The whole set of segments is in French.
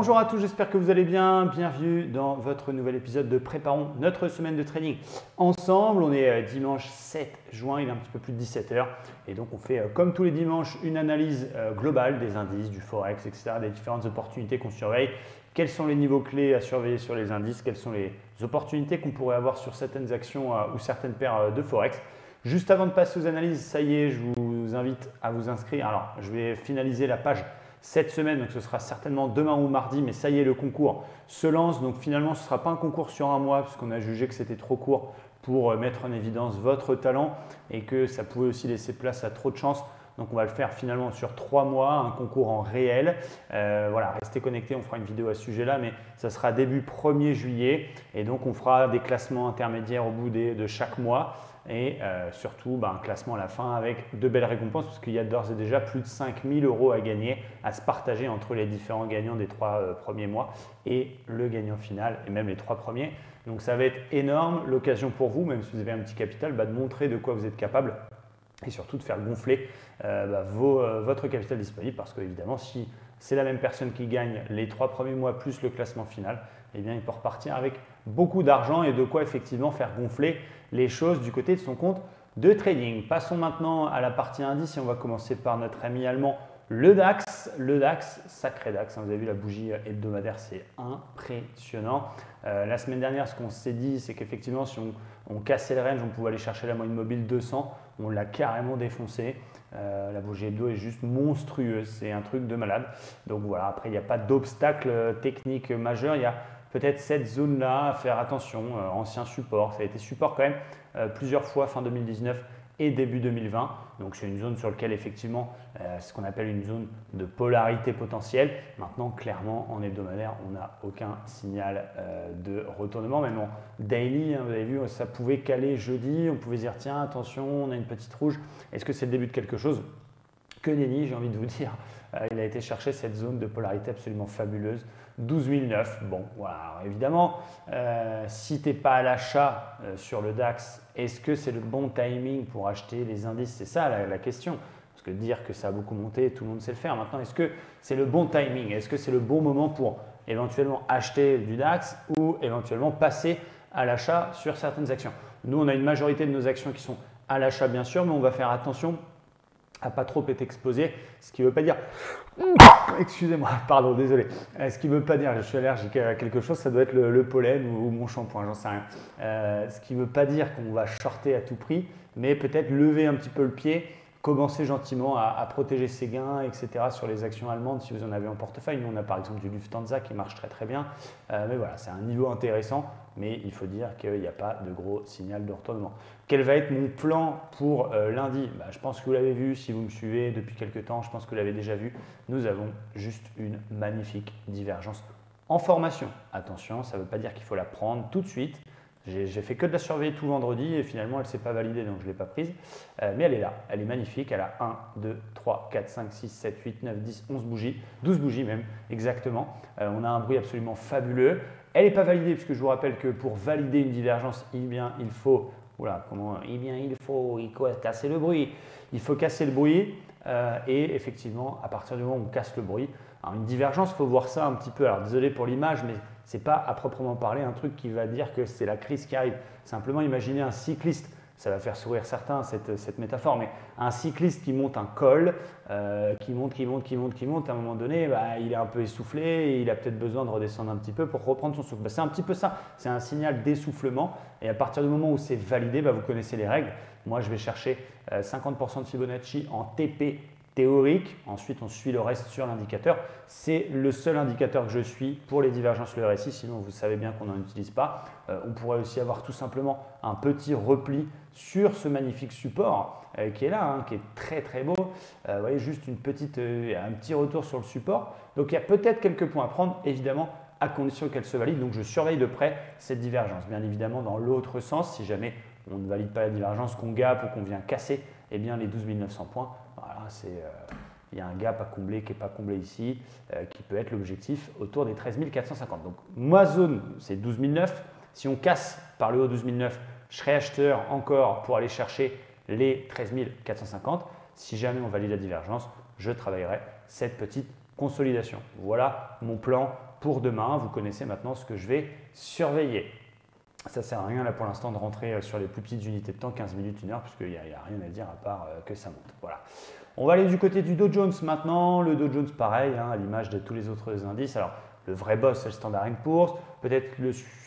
Bonjour à tous, j'espère que vous allez bien. Bienvenue dans votre nouvel épisode de Préparons notre semaine de trading ensemble. On est dimanche 7 juin, il est un petit peu plus de 17 h et donc on fait comme tous les dimanches une analyse globale des indices, du forex, etc., des différentes opportunités qu'on surveille. Quels sont les niveaux clés à surveiller sur les indices? Quelles sont les opportunités qu'on pourrait avoir sur certaines actions ou certaines paires de forex? Juste avant de passer aux analyses, ça y est, je vous invite à vous inscrire. Alors, je vais finaliser la page cette semaine, donc ce sera certainement demain ou mardi, mais ça y est, le concours se lance. Donc finalement, ce ne sera pas un concours sur un mois, puisqu'on a jugé que c'était trop court pour mettre en évidence votre talent et que ça pouvait aussi laisser place à trop de chance. Donc on va le faire finalement sur 3 mois, un concours en réel. Voilà, restez connectés, on fera une vidéo à ce sujet-là, mais ça sera début 1er juillet. Et donc on fera des classements intermédiaires au bout de chaque mois. Et surtout un classement à la fin avec de belles récompenses, parce qu'il y a d'ores et déjà plus de 5 000 € à gagner, à se partager entre les différents gagnants des 3 premiers mois et le gagnant final, et même les 3 premiers. Donc ça va être énorme, l'occasion pour vous, même si vous avez un petit capital, de montrer de quoi vous êtes capable et surtout de faire gonfler votre capital disponible, parce qu'évidemment, si c'est la même personne qui gagne les 3 premiers mois plus le classement final, eh bien, il peut repartir avec beaucoup d'argent et de quoi effectivement faire gonfler les choses du côté de son compte de trading. Passons maintenant à la partie indice et on va commencer par notre ami allemand, le DAX. Le DAX, sacré DAX, vous avez vu la bougie hebdomadaire, c'est impressionnant. La semaine dernière, ce qu'on s'est dit, c'est qu'effectivement, si on cassait le range, on pouvait aller chercher la moyenne mobile 200. On l'a carrément défoncé. La bougie hebdo est juste monstrueuse, c'est un truc de malade. Donc voilà, après, il n'y a pas d'obstacle technique majeur. Il y a peut-être cette zone-là à faire attention, ancien support. Ça a été support quand même plusieurs fois fin 2019 et début 2020. Donc c'est une zone sur laquelle effectivement, ce qu'on appelle une zone de polarité potentielle. Maintenant, clairement, en hebdomadaire, on n'a aucun signal de retournement. Même en daily, vous avez vu, ça pouvait caler jeudi. On pouvait dire, tiens, attention, on a une petite rouge. Est-ce que c'est le début de quelque chose? Que nenni, j'ai envie de vous dire. Il a été chercher cette zone de polarité absolument fabuleuse. 12 009. Bon, voilà. Alors, évidemment, si tu n'es pas à l'achat sur le DAX, est-ce que c'est le bon timing pour acheter les indices? C'est ça la question. Parce que dire que ça a beaucoup monté, tout le monde sait le faire. Maintenant, est-ce que c'est le bon timing? Est-ce que c'est le bon moment pour éventuellement acheter du DAX ou éventuellement passer à l'achat sur certaines actions? Nous, on a une majorité de nos actions qui sont à l'achat, bien sûr, mais on va faire attention à pas trop être exposé, ce qui ne veut pas dire, excusez-moi, pardon, désolé, ce qui ne veut pas dire, je suis allergique à quelque chose, ça doit être le pollen ou mon shampoing, j'en sais rien. Ce qui ne veut pas dire qu'on va shorter à tout prix, mais peut-être lever un petit peu le pied, commencer gentiment à protéger ses gains, etc. sur les actions allemandes si vous en avez en portefeuille. Nous, on a par exemple du Lufthansa qui marche très très bien, mais voilà, c'est un niveau intéressant, mais il faut dire qu'il n'y a pas de gros signal de retournement. Quel va être mon plan pour lundi? Je pense que vous l'avez vu, si vous me suivez depuis quelques temps, je pense que vous l'avez déjà vu. Nous avons juste une magnifique divergence en formation. Attention, ça ne veut pas dire qu'il faut la prendre tout de suite. J'ai fait que de la surveiller tout vendredi et finalement elle ne s'est pas validée, donc je ne l'ai pas prise. Mais elle est là, elle est magnifique. Elle a 1, 2, 3, 4, 5, 6, 7, 8, 9, 10, 11 bougies, 12 bougies même, exactement. On a un bruit absolument fabuleux. Elle n'est pas validée puisque je vous rappelle que pour valider une divergence, il faut casser le bruit. Il faut casser le bruit et effectivement, à partir du moment où on casse le bruit, alors une divergence, il faut voir ça un petit peu. Alors désolé pour l'image, mais ce n'est pas à proprement parler un truc qui va dire que c'est la crise qui arrive. Simplement imaginez un cycliste, ça va faire sourire certains cette métaphore, mais un cycliste qui monte un col, qui monte, à un moment donné, il est un peu essoufflé et il a peut-être besoin de redescendre un petit peu pour reprendre son souffle. C'est un petit peu ça, c'est un signal d'essoufflement et à partir du moment où c'est validé, vous connaissez les règles. Moi, je vais chercher 50% de Fibonacci en TP théorique. Ensuite, on suit le reste sur l'indicateur. C'est le seul indicateur que je suis pour les divergences le RSI, sinon vous savez bien qu'on n'en utilise pas. On pourrait aussi avoir tout simplement un petit repli sur ce magnifique support qui est là, qui est très très beau. Vous voyez, juste un petit retour sur le support. Donc, il y a peut-être quelques points à prendre, évidemment, à condition qu'elle se valide. Donc, je surveille de près cette divergence. Bien évidemment, dans l'autre sens, si jamais on ne valide pas la divergence, qu'on gap ou qu'on vient casser, eh bien, les 12 900 points, voilà, il y a un gap à combler qui n'est pas comblé ici, qui peut être l'objectif autour des 13 450. Donc, ma zone, c'est 12 900. Si on casse par le haut 12 900, je serai acheteur encore pour aller chercher les 13 450. Si jamais on valide la divergence, je travaillerai cette petite consolidation. Voilà mon plan pour demain. Vous connaissez maintenant ce que je vais surveiller. Ça ne sert à rien là pour l'instant de rentrer sur les plus petites unités de temps, 15 minutes, 1 heure, puisqu'il n'y a rien à dire à part que ça monte. Voilà. On va aller du côté du Dow Jones maintenant. Le Dow Jones, pareil, à l'image de tous les autres indices. Alors, le vrai boss, c'est le Standard & Poor's. Peut-être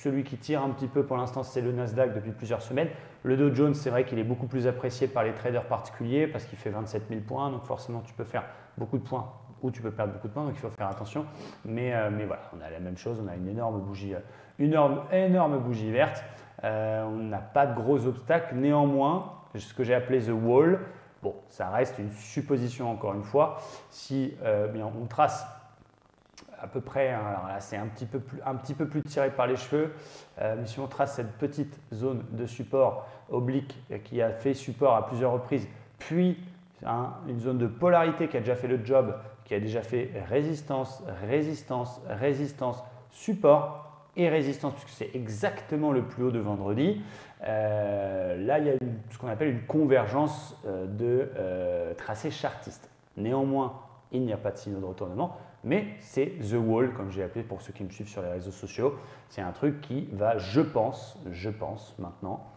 celui qui tire un petit peu pour l'instant, c'est le Nasdaq depuis plusieurs semaines. Le Dow Jones, c'est vrai qu'il est beaucoup plus apprécié par les traders particuliers parce qu'il fait 27 000 points. Donc forcément, tu peux faire beaucoup de points ou tu peux perdre beaucoup de points. Donc il faut faire attention. Mais voilà, on a la même chose. On a une énorme bougie, énorme bougie verte. On n'a pas de gros obstacles. Néanmoins, ce que j'ai appelé The Wall, bon, ça reste une supposition encore une fois. Si bien, on trace à peu près, alors là c'est un petit peu plus tiré par les cheveux, mais si on trace cette petite zone de support oblique qui a fait support à plusieurs reprises, puis une zone de polarité qui a déjà fait le job, qui a déjà fait résistance, résistance, résistance, support et résistance, puisque c'est exactement le plus haut de vendredi. Là, il y a ce qu'on appelle une convergence de tracé chartiste. Néanmoins, il n'y a pas de signaux de retournement, mais c'est The Wall, comme j'ai appelé pour ceux qui me suivent sur les réseaux sociaux. C'est un truc qui va, je pense maintenant,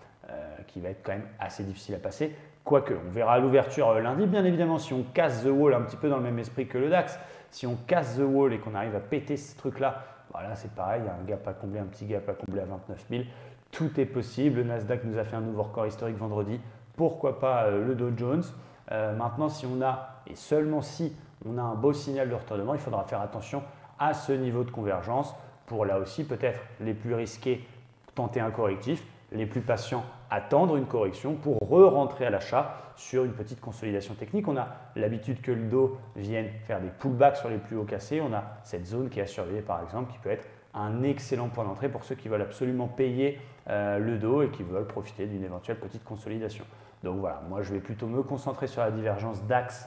qui va être quand même assez difficile à passer. Quoique, on verra à l'ouverture lundi. Bien évidemment, si on casse The Wall un petit peu dans le même esprit que le DAX, si on casse The Wall et qu'on arrive à péter ce truc-là, voilà, c'est pareil, il y a un gap à combler, un petit gap à combler à 29 000. Tout est possible. Le Nasdaq nous a fait un nouveau record historique vendredi. Pourquoi pas le Dow Jones? Maintenant, si on a, et seulement si on a un beau signal de retournement, il faudra faire attention à ce niveau de convergence pour là aussi peut-être les plus risqués tenter un correctif, les plus patients attendre une correction pour re-rentrer à l'achat sur une petite consolidation technique. On a l'habitude que le Dow vienne faire des pullbacks sur les plus hauts cassés. On a cette zone qui est à surveiller par exemple qui peut être un excellent point d'entrée pour ceux qui veulent absolument payer le Dow et qui veulent profiter d'une éventuelle petite consolidation. Donc voilà, moi je vais plutôt me concentrer sur la divergence DAX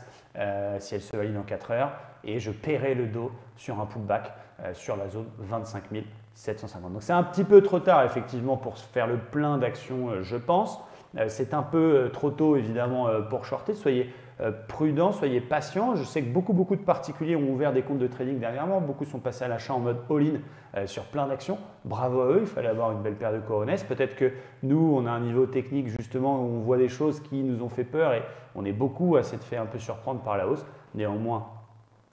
si elle se valide en 4 heures et je paierai le Dow sur un pullback sur la zone 25 750. Donc c'est un petit peu trop tard effectivement pour faire le plein d'actions je pense. C'est un peu trop tôt évidemment pour shorter. Soyez prudents, soyez patients. Je sais que beaucoup de particuliers ont ouvert des comptes de trading dernièrement. Beaucoup sont passés à l'achat en mode all-in sur plein d'actions. Bravo à eux, il fallait avoir une belle paire de coronets. Peut-être que nous, on a un niveau technique justement où on voit des choses qui nous ont fait peur et on est beaucoup à s'être fait un peu surprendre par la hausse. Néanmoins,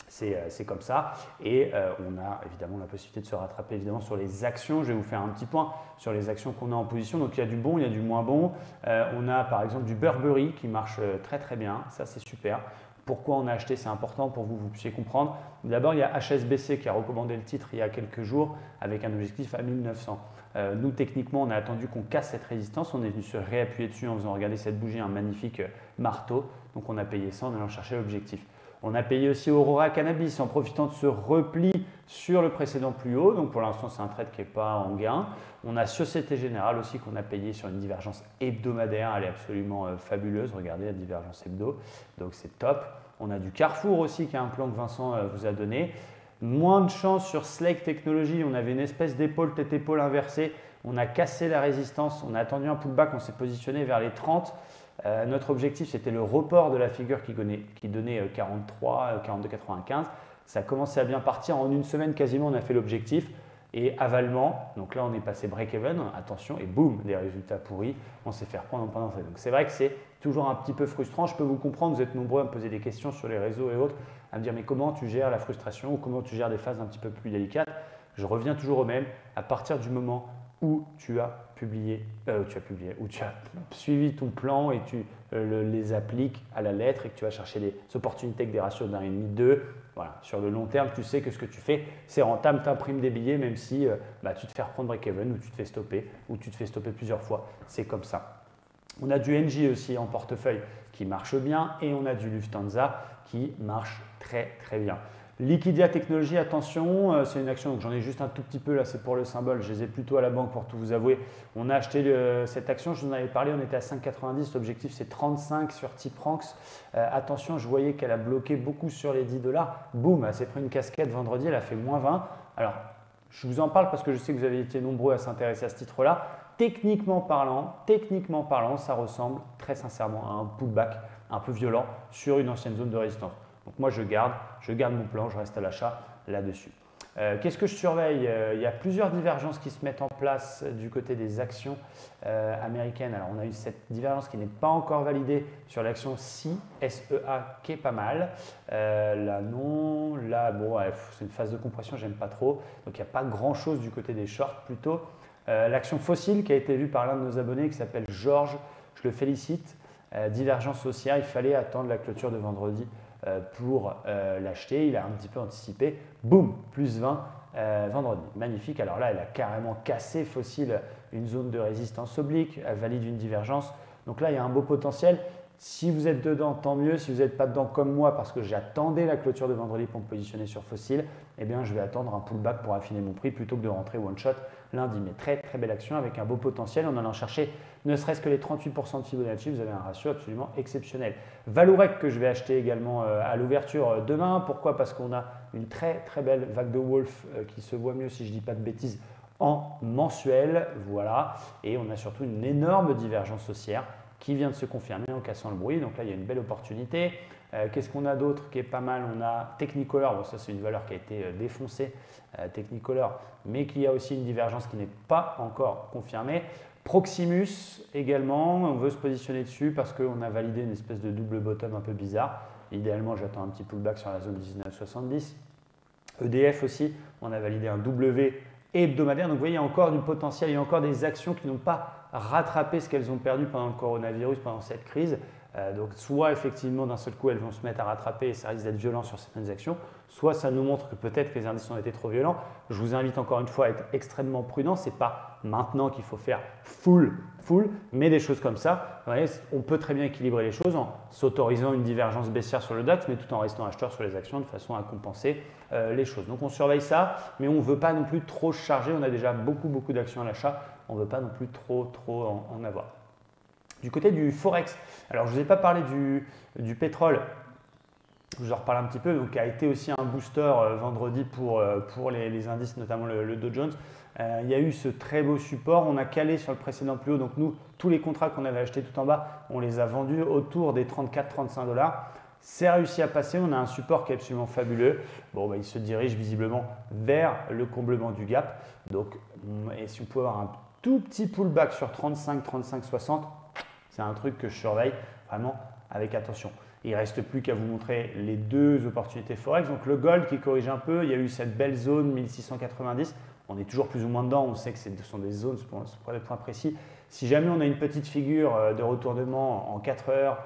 c'est comme ça et on a évidemment la possibilité de se rattraper évidemment sur les actions. Je vais vous faire un petit point sur les actions qu'on a en position. Donc il y a du bon, il y a du moins bon. On a par exemple du Burberry qui marche très bien, ça c'est super. Pourquoi on a acheté, c'est important pour vous puissiez comprendre. D'abord il y a HSBC qui a recommandé le titre il y a quelques jours avec un objectif à 1900. Nous techniquement on a attendu qu'on casse cette résistance, on est venu se réappuyer dessus en faisant regarder cette bougie, un magnifique marteau. Donc on a payé ça en allant chercher l'objectif. On a payé aussi Aurora Cannabis en profitant de ce repli sur le précédent plus haut. Donc pour l'instant, c'est un trade qui n'est pas en gain. On a Société Générale aussi qu'on a payé sur une divergence hebdomadaire. Elle est absolument fabuleuse. Regardez la divergence hebdo. Donc c'est top. On a du Carrefour aussi qui a un plan que Vincent vous a donné. Moins de chance sur Slake Technology. On avait une espèce d'épaule, tête-épaule inversée. On a cassé la résistance. On a attendu un pullback. On s'est positionné vers les 30. Notre objectif, c'était le report de la figure qui donnait 43, 42,95. Ça a commencé à bien partir. En une semaine, quasiment, on a fait l'objectif. Et avalement, donc là, on est passé break-even, attention, et boum, des résultats pourris. On s'est fait reprendre en plein d'entrée. Donc c'est vrai que c'est toujours un petit peu frustrant. Je peux vous comprendre, vous êtes nombreux à me poser des questions sur les réseaux et autres, à me dire mais comment tu gères la frustration ou comment tu gères des phases un petit peu plus délicates. Je reviens toujours au même. À partir du moment où tu as suivi ton plan et tu les appliques à la lettre et que tu vas chercher des opportunités avec des ratios d'1,5, 2. Voilà, sur le long terme, tu sais que ce que tu fais, c'est rentable, tu imprimes des billets même si tu te fais reprendre break-even ou tu te fais stopper ou tu te fais stopper plusieurs fois. C'est comme ça. On a du NJ aussi en portefeuille qui marche bien et on a du Lufthansa qui marche très bien. Liquidia Technologies, attention, c'est une action, donc j'en ai juste un tout petit peu, là c'est pour le symbole, je les ai plutôt à la banque pour tout vous avouer. On a acheté cette action, je vous en avais parlé, on était à 5,90, l'objectif c'est 35 sur Tipranx. Attention, je voyais qu'elle a bloqué beaucoup sur les 10 $. Boum, elle s'est pris une casquette vendredi, elle a fait moins 20. Alors, je vous en parle parce que je sais que vous avez été nombreux à s'intéresser à ce titre-là. Techniquement parlant, ça ressemble très sincèrement à un pullback un peu violent sur une ancienne zone de résistance. Donc moi, je garde mon plan, je reste à l'achat là-dessus. Qu'est-ce que je surveille? Il y a plusieurs divergences qui se mettent en place du côté des actions américaines. Alors, on a eu cette divergence qui n'est pas encore validée sur l'action SEA, S-E-A, qui est pas mal. Là, non. Là, bon, ouais, c'est une phase de compression, j'aime pas trop. Donc, il n'y a pas grand-chose du côté des shorts plutôt. L'action Fossile qui a été vue par l'un de nos abonnés qui s'appelle Georges, je le félicite. Divergence haussière, il fallait attendre la clôture de vendredi pour l'acheter. Il a un petit peu anticipé. Boum, plus 20 vendredi. Magnifique. Alors là, elle a carrément cassé Fossile une zone de résistance oblique. Elle valide une divergence. Donc là, il y a un beau potentiel. Si vous êtes dedans, tant mieux. Si vous n'êtes pas dedans comme moi, parce que j'attendais la clôture de vendredi pour me positionner sur Fossile, eh bien, je vais attendre un pullback pour affiner mon prix plutôt que de rentrer one shot lundi. Mais très, très belle action avec un beau potentiel. On en a cherché ne serait-ce que les 38% de Fibonacci. Vous avez un ratio absolument exceptionnel. Valorec que je vais acheter également à l'ouverture demain. Pourquoi? Parce qu'on a une très, très belle vague de Wolf qui se voit mieux, si je ne dis pas de bêtises, en mensuel. Voilà. Et on a surtout une énorme divergence haussière qui vient de se confirmer en cassant le bruit. Donc là, il y a une belle opportunité. Qu'est-ce qu'on a d'autre qui est pas mal? On a Technicolor. Bon, ça, c'est une valeur qui a été défoncée, Technicolor, mais qui a aussi une divergence qui n'est pas encore confirmée. Proximus également, on veut se positionner dessus parce qu'on a validé une espèce de double bottom un peu bizarre. Idéalement, j'attends un petit pullback sur la zone 19,70. EDF aussi, on a validé un W hebdomadaire. Donc vous voyez, il y a encore du potentiel, il y a encore des actions qui n'ont pas rattrapé ce qu'elles ont perdu pendant le coronavirus, pendant cette crise. Donc soit effectivement d'un seul coup elles vont se mettre à rattraper et ça risque d'être violent sur certaines actions, soit ça nous montre que peut-être que les indices ont été trop violents. Je vous invite encore une fois à être extrêmement prudent. Ce n'est pas maintenant qu'il faut faire full, mais des choses comme ça, vous voyez, on peut très bien équilibrer les choses en s'autorisant une divergence baissière sur le DAX, mais tout en restant acheteur sur les actions de façon à compenser les choses. Donc on surveille ça, mais on ne veut pas non plus trop charger. On a déjà beaucoup d'actions à l'achat, on ne veut pas non plus trop en avoir. Du côté du Forex, alors je ne vous ai pas parlé du pétrole, je vous en reparle un petit peu, donc qui a été aussi un booster vendredi pour les indices, notamment le Dow Jones. Il y a eu ce très beau support, on a calé sur le précédent plus haut, donc nous, tous les contrats qu'on avait achetés tout en bas, on les a vendus autour des 34-35 $. C'est réussi à passer, on a un support qui est absolument fabuleux. Bon, il se dirige visiblement vers le comblement du gap. Donc, et si on pouvait avoir un tout petit pullback sur 35-60, c'est un truc que je surveille vraiment avec attention. Il ne reste plus qu'à vous montrer les deux opportunités Forex. Donc le gold qui corrige un peu, il y a eu cette belle zone 1690. On est toujours plus ou moins dedans, on sait que ce sont des zones pour des points précis. Si jamais on a une petite figure de retournement en 4 heures,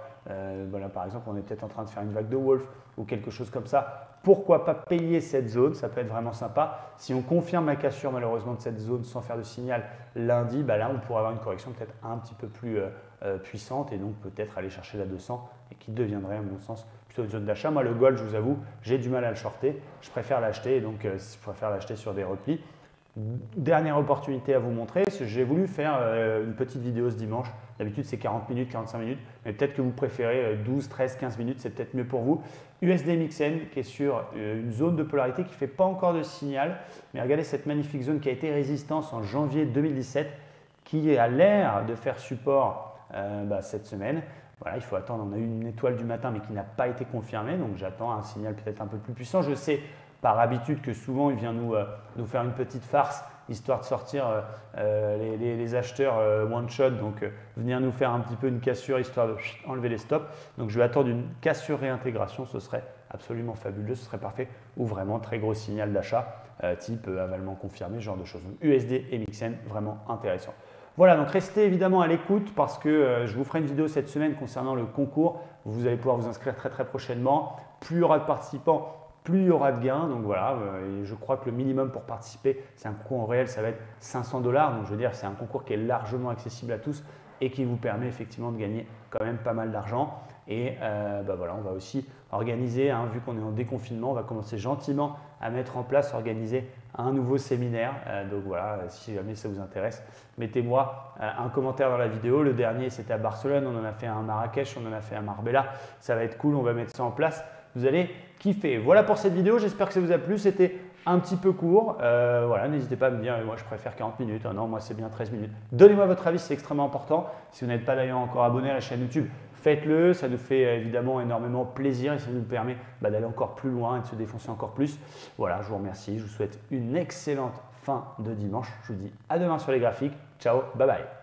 voilà, par exemple on est peut-être en train de faire une vague de Wolf ou quelque chose comme ça, pourquoi pas payer cette zone? Ça peut être vraiment sympa. Si on confirme la cassure malheureusement de cette zone sans faire de signal lundi, là on pourrait avoir une correction peut-être un petit peu plus puissante et donc peut-être aller chercher la 200 et qui deviendrait à mon sens plutôt une zone d'achat. Moi le gold, je vous avoue, j'ai du mal à le shorter, je préfère l'acheter et donc je préfère l'acheter sur des replis. Dernière opportunité à vous montrer, j'ai voulu faire une petite vidéo ce dimanche. D'habitude c'est 40 minutes, 45 minutes, mais peut-être que vous préférez 12, 13, 15 minutes, c'est peut-être mieux pour vous. USD MXN qui est sur une zone de polarité qui ne fait pas encore de signal, mais regardez cette magnifique zone qui a été résistance en janvier 2017, qui a l'air de faire support cette semaine. Voilà, il faut attendre, on a eu une étoile du matin mais qui n'a pas été confirmée, donc j'attends un signal peut-être un peu plus puissant. Je sais par habitude que souvent il vient nous faire une petite farce histoire de sortir les acheteurs one shot, donc venir nous faire un petit peu une cassure histoire de enlever les stops. Donc je vais attendre une cassure réintégration, ce serait absolument fabuleux, ce serait parfait, ou vraiment très gros signal d'achat type avalement confirmé, ce genre de choses. Donc USD et MXN, vraiment intéressant. Voilà, donc restez évidemment à l'écoute parce que je vous ferai une vidéo cette semaine concernant le concours. Vous allez pouvoir vous inscrire très prochainement. Plus il y aura de participants, plus il y aura de gains. Donc voilà, et je crois que le minimum pour participer, c'est un concours en réel, ça va être 500 $. Donc je veux dire, c'est un concours qui est largement accessible à tous et qui vous permet effectivement de gagner quand même pas mal d'argent. Et voilà, on va aussi organiser, vu qu'on est en déconfinement, on va commencer gentiment à mettre en place, organiser un nouveau séminaire. Donc voilà, si jamais ça vous intéresse, mettez-moi un commentaire dans la vidéo. Le dernier, c'était à Barcelone, on en a fait un à Marrakech, on en a fait un à Marbella. Ça va être cool, on va mettre ça en place. Vous allez kiffer. Voilà pour cette vidéo, j'espère que ça vous a plu. C'était un petit peu court. Voilà, n'hésitez pas à me dire, moi je préfère 40 minutes. Non, moi c'est bien 13 minutes. Donnez-moi votre avis, c'est extrêmement important. Si vous n'êtes pas d'ailleurs encore abonné à la chaîne YouTube, faites-le, ça nous fait évidemment énormément plaisir et ça nous permet d'aller encore plus loin et de se défoncer encore plus. Voilà, je vous remercie, je vous souhaite une excellente fin de dimanche. Je vous dis à demain sur les graphiques. Ciao, bye bye.